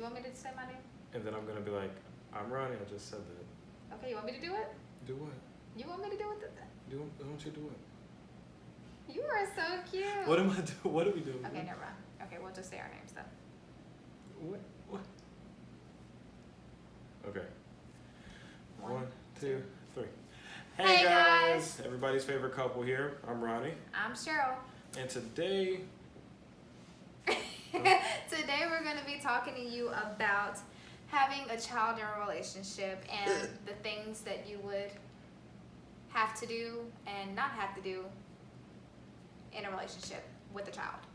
want me to say my name? And then I'm gonna be like, I'm Ronnie. I just said that. Okay, you want me to do it? Do what? You want me to do it? Don't you do it? You are so cute. What am I doing? What are we doing? Okay, never mind. Okay, we'll just say our names then. What? Okay. One, two, three. Hey, guys. Everybody's favorite couple here. I'm Ronnie. I'm Cheryl. And today, Today we're going to be talking to you about having a child in a relationship and the things that you would have to do and not have to do in a relationship with a child.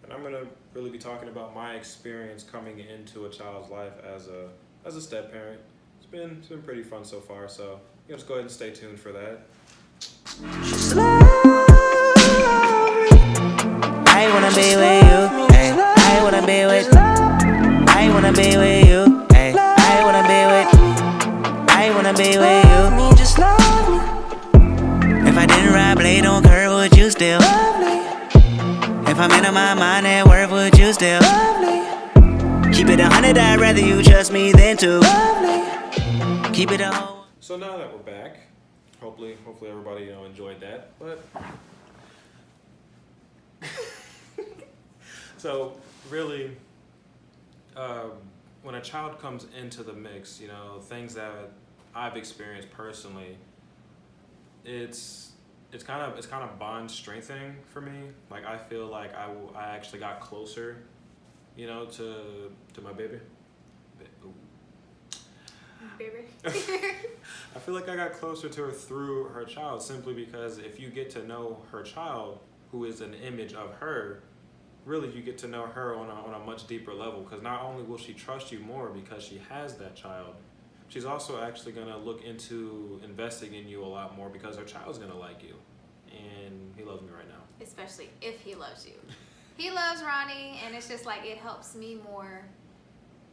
and I'm gonna really be talking about my experience coming into a child's life as a step parent. It's been pretty fun so far. So you know, just go ahead and stay tuned for that. I wanna be with you, ay. I wanna be with you, ay. I wanna be with you. Just love me. If I didn't ride blade on curve, would you still? If I'm in my mind at work, would you still? Keep it 100, I'd rather you trust me than to. Keep it a whole. So now that we're back, hopefully everybody enjoyed that. But so really, when a child comes into the mix, things that I've experienced personally, it's kind of bond strengthening for me. Like I feel like I actually got closer, to my baby. Baby. I feel like I got closer to her through her child, simply because if you get to know her child, who is an image of her, really you get to know her on a much deeper level, because not only will she trust you more because she has that child, she's also actually going to look into investing in you a lot more because her child's going to like you. And he loves me right now. Especially if he loves you. He loves Ronnie, and it's just like it helps me more.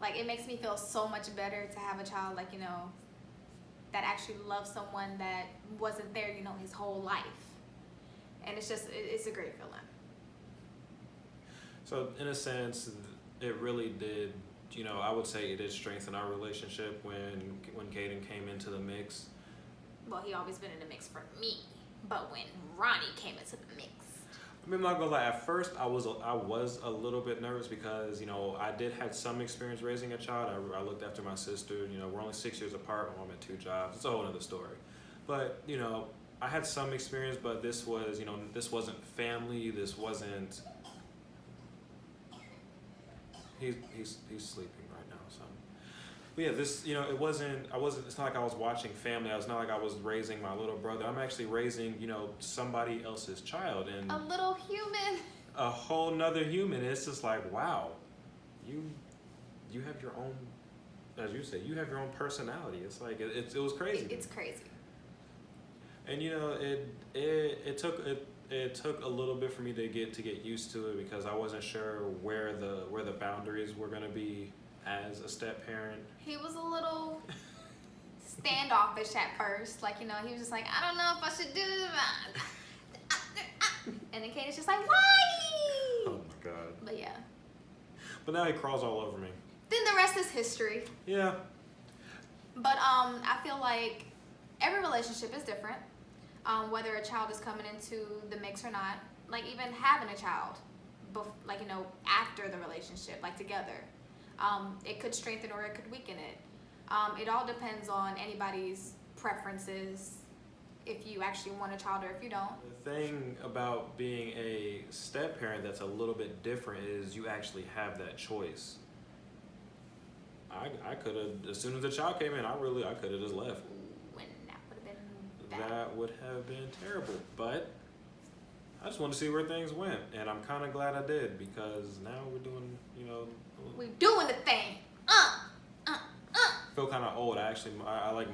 Like it makes me feel so much better to have a child, that actually loves someone that wasn't there, his whole life. And it's a great feeling. So in a sense, it really did, I would say it did strengthen our relationship when Caden came into the mix. Well, he always been in the mix for me, but when Ronnie came into the mix. I mean, I'm not gonna lie. At first, I was a little bit nervous because I did have some experience raising a child. I looked after my sister. We're only 6 years apart. My mom had 2 jobs. It's a whole other story. But I had some experience, but this this wasn't family. This wasn't. He's sleeping right now, so. But yeah, this it wasn't. It's not like I was watching family. It's not like I was raising my little brother. I'm actually raising somebody else's child, and A little human. a whole nother human. It's just like, wow, you have your own, as you say, you have your own personality. It's like it was crazy. It's crazy. And it took a little bit for me to get used to it, because I wasn't sure where the boundaries were gonna be as a step parent. He was a little standoffish at first. He was just like, I don't know if I should do this. And then Caden's just like, why? Oh my god. But yeah. But now he crawls all over me. Then the rest is history. Yeah. But I feel like every relationship is different. Whether a child is coming into the mix or not. Like even having a child, after the relationship, together. It could strengthen or it could weaken it. It all depends on anybody's preferences, if you actually want a child or if you don't. The thing about being a step parent that's a little bit different is you actually have that choice. I could have, as soon as the child came in, I could have just left. When that would have been bad. That would have been terrible. But I just wanted to see where things went, and I'm kind of glad I did, because now we're doing, We doing the thing. feel kind of old. I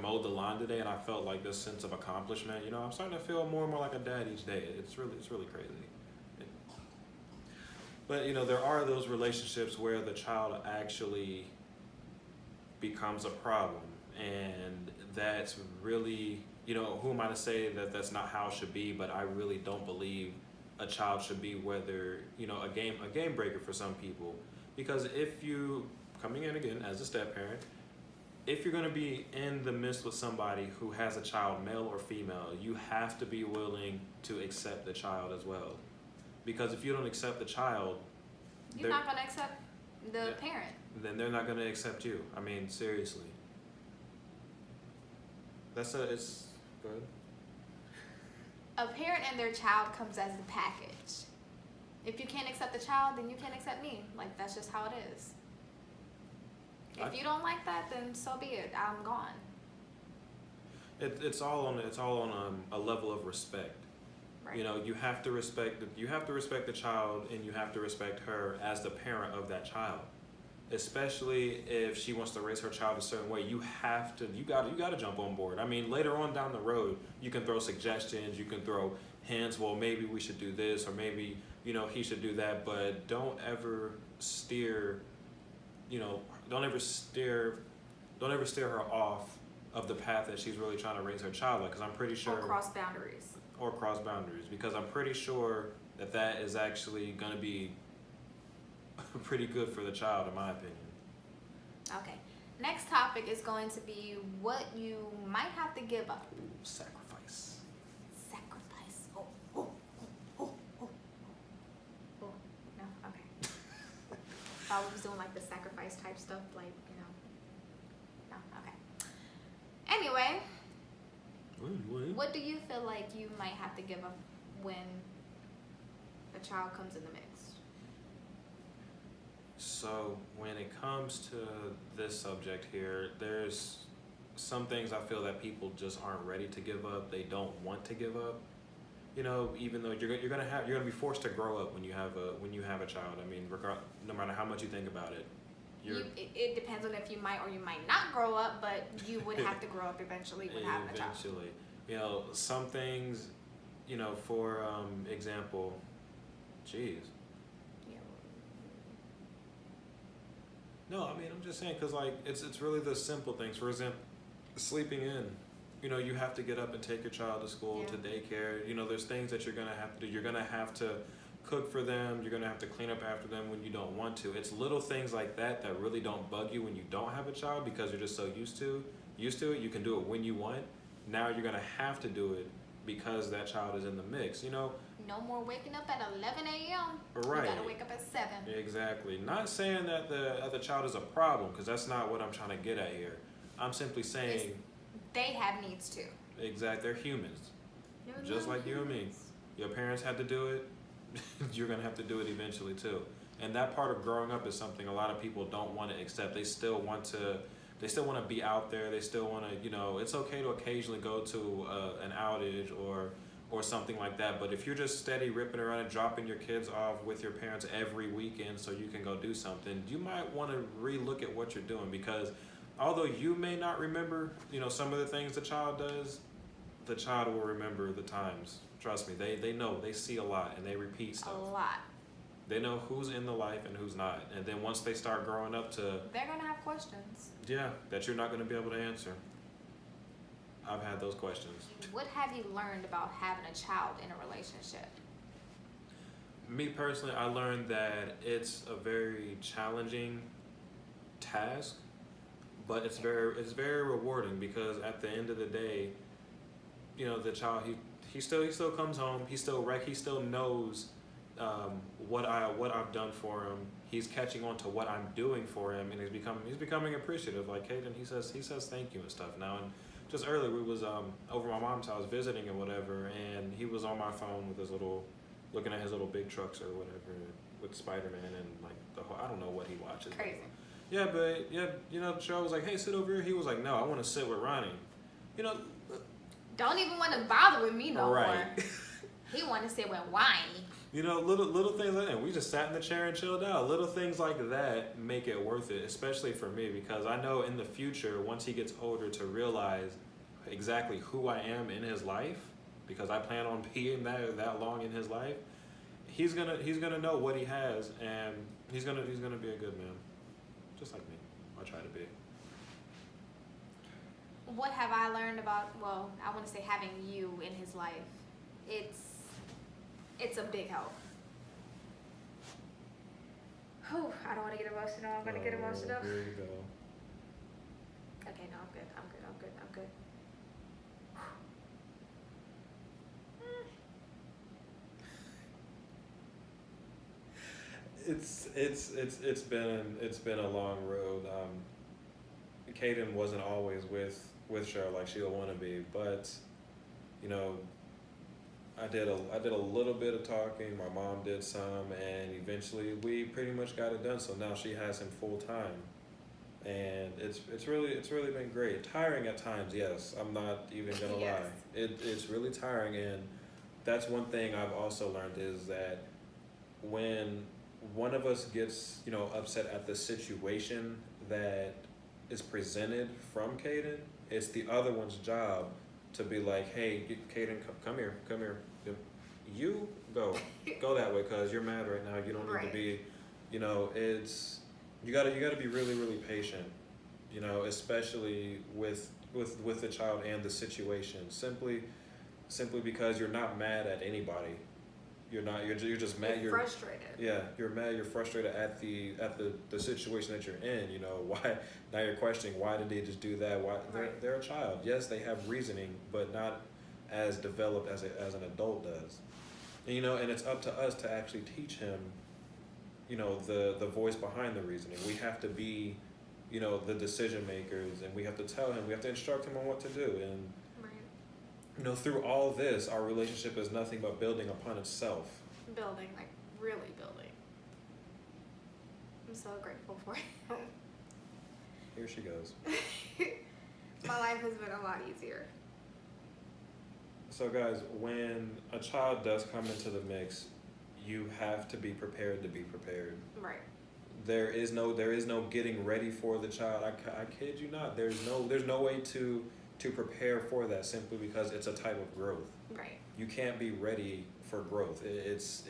mowed the lawn today, and I felt like this sense of accomplishment. I'm starting to feel more and more like a dad each day. It's really crazy. But there are those relationships where the child actually becomes a problem, and that's really, who am I to say that that's not how it should be? But I really don't believe a child should be a game breaker for some people, because if you coming in again as a step parent, if you're going to be in the midst with somebody who has a child, male or female, you have to be willing to accept the child as well. Because if you don't accept the child, You're not going to accept the parent. then they're not going to accept you. I mean, seriously. It's good. A parent and their child comes as a package. If you can't accept the child, then you can't accept me. Like, that's just how it is. If you don't like that, then so be it. I'm gone. It's all on a level of respect. Right. You know, you have to respect the child, and you have to respect her as the parent of that child. Especially if she wants to raise her child a certain way, you gotta jump on board. I mean, later on down the road, you can throw suggestions, you can throw hints. Well, maybe we should do this, or maybe he should do that. But don't ever steer her off of the path that she's really trying to raise her child like. Because I'm pretty sure Or cross boundaries. Because I'm pretty sure that is actually going to be pretty good for the child, in my opinion. Okay. Next topic is going to be what you might have to give up. Sacrifice. Sacrifice. Oh. No, okay. Thought we was doing like the sacrifice type stuff, like, No, okay. Anyway, what do you feel like you might have to give up when a child comes in the mix? So when it comes to this subject here, there's some things I feel that people just aren't ready to give up. They don't want to give up. Even though you're gonna be forced to grow up when you have a child. I mean, no matter how much you think about it, it depends on if you might or you might not grow up, but you would have to grow up eventually when having a child. Eventually, some things, for example, geez. No, I mean, I'm just saying, because, like, it's really the simple things. For example, sleeping in. You have to get up and take your child to school, to daycare. There's things that you're going to have to do. You're going to have to cook for them. You're going to have to clean up after them when you don't want to. It's little things like that really don't bug you when you don't have a child, because you're just so used to it. You can do it when you want. Now you're going to have to do it because that child is in the mix, No more waking up at 11 a.m. Right. You gotta wake up at 7. Exactly. Not saying that the child is a problem, because that's not what I'm trying to get at here. I'm simply saying they have needs too. Exactly. They're humans, just like you and me. Your parents had to do it. You're gonna have to do it eventually too. And that part of growing up is something a lot of people don't want to accept. They still want to be out there. They still want to, it's okay to occasionally go to an outage or something like that. But if you're just steady ripping around and dropping your kids off with your parents every weekend so you can go do something, you might want to relook at what you're doing. Because although you may not remember, some of the things the child does, the child will remember the times. Trust me, they know, they see a lot, and they repeat stuff. A lot. They know who's in the life and who's not. And then once they start growing up they're going to have questions. Yeah, that you're not going to be able to answer. I've had those questions. What have you learned about having a child in a relationship? Me personally, I learned that it's a very challenging task, but it's very rewarding, because at the end of the day, the child he still comes home. He still knows what I've done for him. He's catching on to what I'm doing for him, and he's becoming appreciative. Like Caden, he says thank you and stuff now. And just earlier, we was over my mom's house visiting and whatever, and he was on my phone with looking at his little big trucks or whatever with Spider-Man and like I don't know what he watches. Crazy. Yeah, but the show was like, hey, sit over here. He was like, no, I want to sit with Ronnie. Don't even want to bother with me no more. Right. He want to sit with Whiny. Little things like that. We just sat in the chair and chilled out. Little things like that make it worth it, especially for me, because I know in the future, once he gets older, to realize exactly who I am in his life, because I plan on being that long in his life. He's gonna know what he has, and he's gonna be a good man, just like me. I try to be. What have I learned about? Well, I want to say having you in his life. It's a big help. Oh, I don't want to get emotional. I'm gonna get emotional. Here you go. Okay, no, I'm good. I'm good. I'm good. I'm good. It's been a long road. Kaden wasn't always with Cheryl like she'll want to be, but you know, I did a little bit of talking. My mom did some, and eventually we pretty much got it done. So now she has him full time, and it's really been great. Tiring at times, yes. I'm not even gonna Yes. lie. It's really tiring, and that's one thing I've also learned is that when one of us gets, you know, upset at the situation that is presented from Kaden, it's the other one's job to be like, hey, Kaden, come here. You go that way because you're mad right now. You don't need Right. to be, you know, you gotta be really, really patient, you know, especially with the child and the situation. Simply because you're not mad at anybody. You're just mad. You're frustrated. Yeah, you're mad. You're frustrated at the situation that you're in. You know why? Now you're questioning why did they just do that? Why Right. they're a child. Yes, they have reasoning, but not as developed as an adult does. And, you know, and it's up to us to actually teach him, you know, the voice behind the reasoning. We have to be, you know, the decision makers, and we have to tell him. We have to instruct him on what to do. And Right. you know, through all this, our relationship is nothing but building upon itself. Building, like really building. I'm so grateful for you. Here she goes. My life has been a lot easier. So guys, when a child does come into the mix, you have to be prepared to be prepared. Right. There is no getting ready for the child. I kid you not. There's no way to prepare for that simply because it's a type of growth. Right. You can't be ready for growth. It's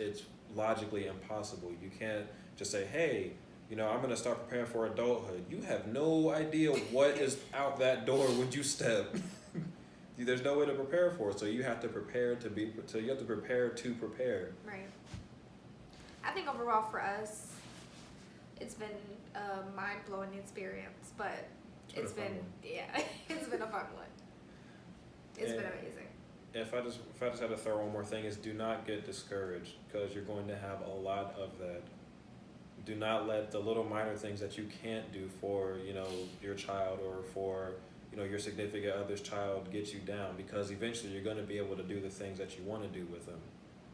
logically impossible. You can't just say, hey, you know, I'm going to start preparing for adulthood. You have no idea what is out that door when you step. There's no way to prepare for it. So you have to prepare to prepare. Right. I think overall for us, it's been a mind-blowing experience, but It's been a fun one. yeah, it's been a fun one. It's been And- amazing. If I just had to throw one more thing is do not get discouraged because you're going to have a lot of that. Do not let the little minor things that you can't do for, you know, your child or for, you know, your significant other's child get you down, because eventually you're going to be able to do the things that you want to do with them.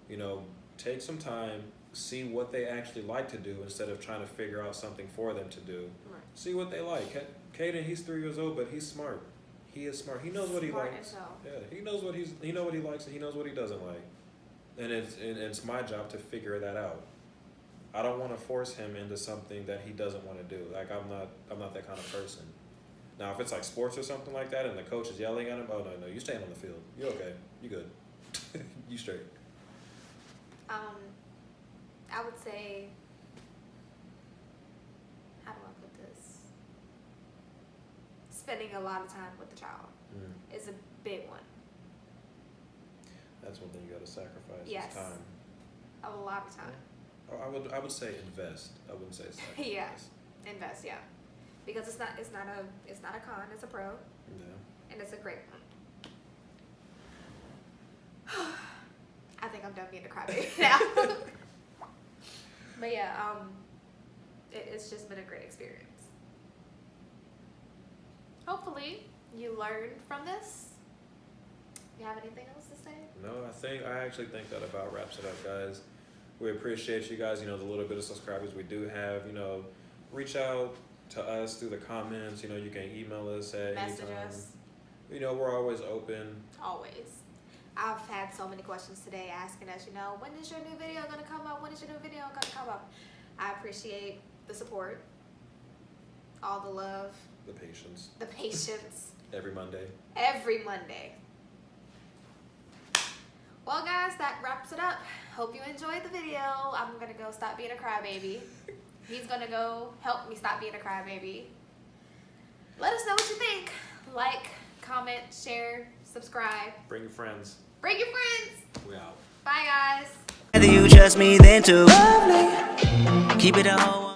You know, take some time, see what they actually like to do instead of trying to figure out something for them to do. Right. See what they like. Caden, he's 3 years old, but he's smart. He is smart. He knows what he Smart likes. as hell. Yeah, he knows what he likes and he knows what he doesn't like. And it's my job to figure that out. I don't want to force him into something that he doesn't want to do. Like I'm not that kind of person. Now if it's like sports or something like that and the coach is yelling at him, oh no, you staying on the field. You're okay. You good. You straight. I would say, how do I put this? Spending a lot of time with the child is a big one. That's one thing you got to sacrifice. Yes. Is time. A lot of time. I would say invest. I wouldn't say sacrifice. Yeah. Invest, yeah. Because it's not a con, it's a pro, Yeah. and it's a great one. I think I'm done being a crybaby now. But yeah, it's just been a great experience. Hopefully you learned from this. You have anything else to say? No, I actually think that about wraps it up, guys. We appreciate you guys, you know, the little bit of subscribers we do have, you know, reach out to us through the comments, you know, you can email us at Message anytime. us. You know, we're always open. Always. I've had so many questions today asking us, you know, when is your new video gonna come up? When is your new video gonna come up? I appreciate the support, all the love, The patience. the patience, Every Monday. every Monday. Well, guys, that wraps it up. Hope you enjoyed the video. I'm gonna go stop being a crybaby. He's gonna go help me stop being a crybaby. Let us know what you think. Like, comment, share, subscribe. Bring your friends. Bring your friends. We out. Bye, guys. Whether you trust me, then to keep it a whole